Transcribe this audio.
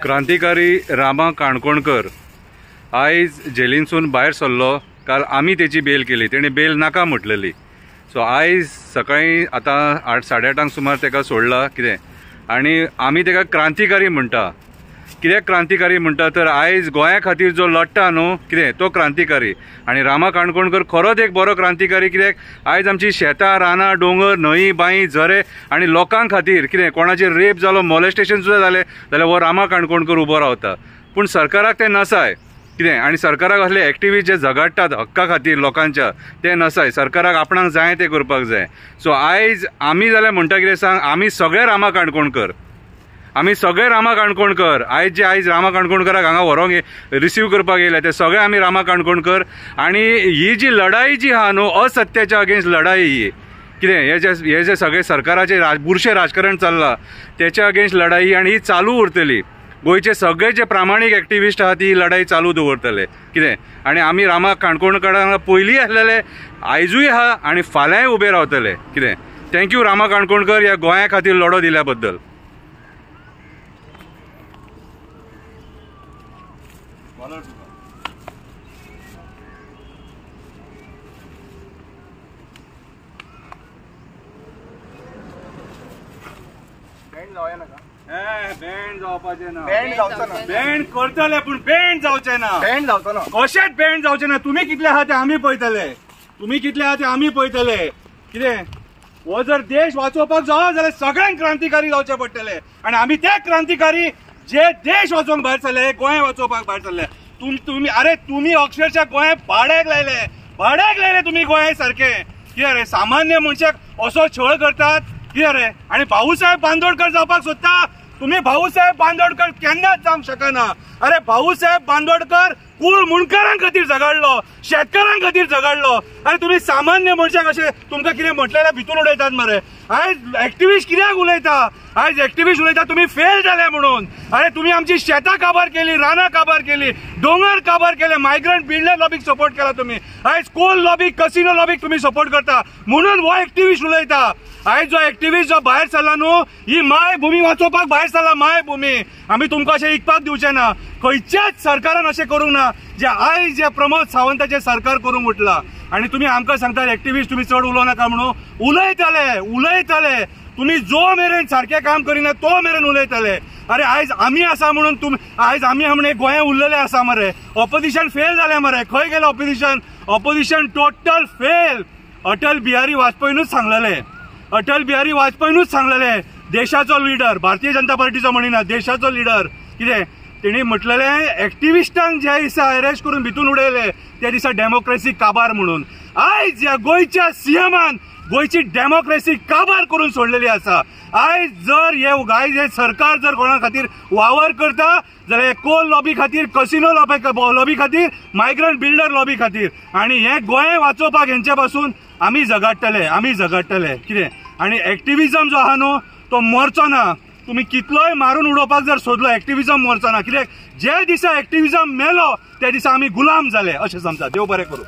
क्रांतिकारी रामा काणकोणकर आयज जेलींसून भायर सरलो। काल आमी तेची बेल केली, तेणे बेल नाका म्हटलेली। सो आयज सकाळी आतां 8-8:30 सुमार तेका सोडला कितें, आनी आमी तेका क्रांतिकारी म्हणटा। कित्याक क्रांतिकारी म्हणटा तर आयज गोंया खातीर जो लढटा न्हू कितें तो क्रांतिकारी। आनी रामा काणकोणकर खरोच एक बरो क्रांतिकारी। कित्याक आयज आमची शेतां, रानां, दोंगर, न्हंय, बांय, झरे आनी लोकां खातीर कितें कोणाचेर रेप जालो, मॉलेस्टेशन सुद्दां जालें जाल्यार हो रामा काणकोणकर उबो रावता। पूण सरकाराक ते नसाय कितें, आनी सरकाराक असले एक्टिविस्ट जे झगडटात हक्का खातीर लोकांच्या ते नसाय। सरकाराक आपणाक जाय ते करपाक जाय। सो आयज आमी जाल्यार म्हणटा कितें सांग, आमी सगळे रामा काणकोणकर, आमी सगळे रामा काणकोणकर। आयज रामा काणकोणकराक हांगा व्हरोंक रिसीव करपाक येयले ते सगळे आमी रामा काणकोणकर। आनी ही जी लढाई जी आहा न्हू असत्याच्या अगेन्स्ट लढाई ही कितें, हे जे सगळे सरकाराचे बुरशे राजकारण चल्लां तेच्या अगेन्स्ट लढाई, आनी ही चालू उरतली। गोंयचे सगळे जे प्रामाणीक एक्टिविस्ट आहात ही लढाई चालू दवरतले कितें। आनी आमी रामा काणकोणकरांक पयलीं आसलेले, आयजूय आहा आनी फाल्यांय उबे रावतले कितें। थँक्यू रामा काणकोणकर ह्या गोंया खातीर लढो दिल्या बद्दल। बँड जावपाचें ना, बँड करतले पूण बँड जावचें ना, बँड जावचो ना, कशेंच बँड जावचें ना। तुमी कितले आहा ते आमी पळयतले, तुमी कितले आहा ते आमी पळयतले कितें। हो जर देश वाचोवपाक जाय जाल्यार सगळ्यांक क्रांतिकारी जावचे पडटले। आनी आमी ते क्रांतिकारी जे देश वाचोवंक भायर सरले, गोंय वाचोवपाक भायर सरले। तुम्ही अक्षरशः गोंय भाड्याक लायले तुम्ही गोंय सारखे कितें रे। सामान्य मनशाक असो छळ करतात कितें रे। आनी भाऊसाहेब बांदोडकर जावपाक सोदता, तुम्ही भाऊसाहेब बांदोडकर केन्नाच जावंक शकना। अरे भाऊसाहेब बांदोडकर कुळ मुणकारां खातीर झगडलो, शेतकारां खातीर झगडलो, आनी तुम्ही सामान्य मनशाक अशें तुमकां कितें म्हटलें भितून उडयतात मरे। आयज एक्टिविस्ट कित्याक उलयता, आयज एक्टिविस्ट उलयता तुम्ही फेल जाले म्हणून। अरे तुम्ही आमची शेतां काबार केली, रानां काबार केली, दोंगर काबार केले, मायग्रंट बिल्डर लॉबीक सपोर्ट केला तुम्ही। आयज कोल लॉबीक, कसिनो लॉबीक तुम्ही सपोर्ट करता म्हणून हो एक्टिविस्ट उलयता। आयज जो एक्टिविस्ट जो भायर सरला न्हू ही मायभूमी वाचोवपाक भायर सरला, मायभूमी। आमी तुमकां अशें इकपाक दिवचे ना, खंयच्याच सरकारान अशें करूंक ना जे आयज जे प्रमोद सावंताचे सरकार करूंक उठला। आनी तुमी आमकां सांगतात एक्टिविस्ट तुमी चड उलोव नाका म्हणून, उलयतले तुम्ही जो मेरेन सारखे काम करिना तो मेरेन उलयतले। अरे आयज आमी आसा म्हणून आयज आमी म्हणून गोंया उरलेले आसा मरे। ऑपोजिशन फेल जाले मरे, खंय गेले opposition total fail. Atal Bihari वाजपेयीनूच सांगलेले देशाचो लिडर, भारतीय जनता पार्टीचो म्हणिना देशाचो लिडर कितें तेणी म्हटलेले एक्टिविस्टांक ज्या दिसा अरेस्ट करून भितून उडयले त्या दिसा डेमोक्रेसी काबार म्हणून। आयज ह्या गोंयच्या सीएमान गोंयची डेमोक्रेसी काबार करून सोडलेली आसा। आयज हे सरकार जर कोणा खातीर वावर करता जाल्यार कोल लॉबी खातीर, कसिनो लॉबी खातीर, मायग्रंट बिल्डर लॉबी खातीर। आनी हे गोंय वाचोवपाक हेंचे पासून आमी झगडटले कितें। आनी एक्टिविजम जो आहा न्हू तो मरचो ना। तुम्ही कितलोय मारून उडोवपाक जर सोदलो एक्टिविजम मरचो ना। कित्याक जे दिसा एक्टिविजम मेलो त्या दिसा आमी गुलाम जाले अशें समजा। देव बरें करूं।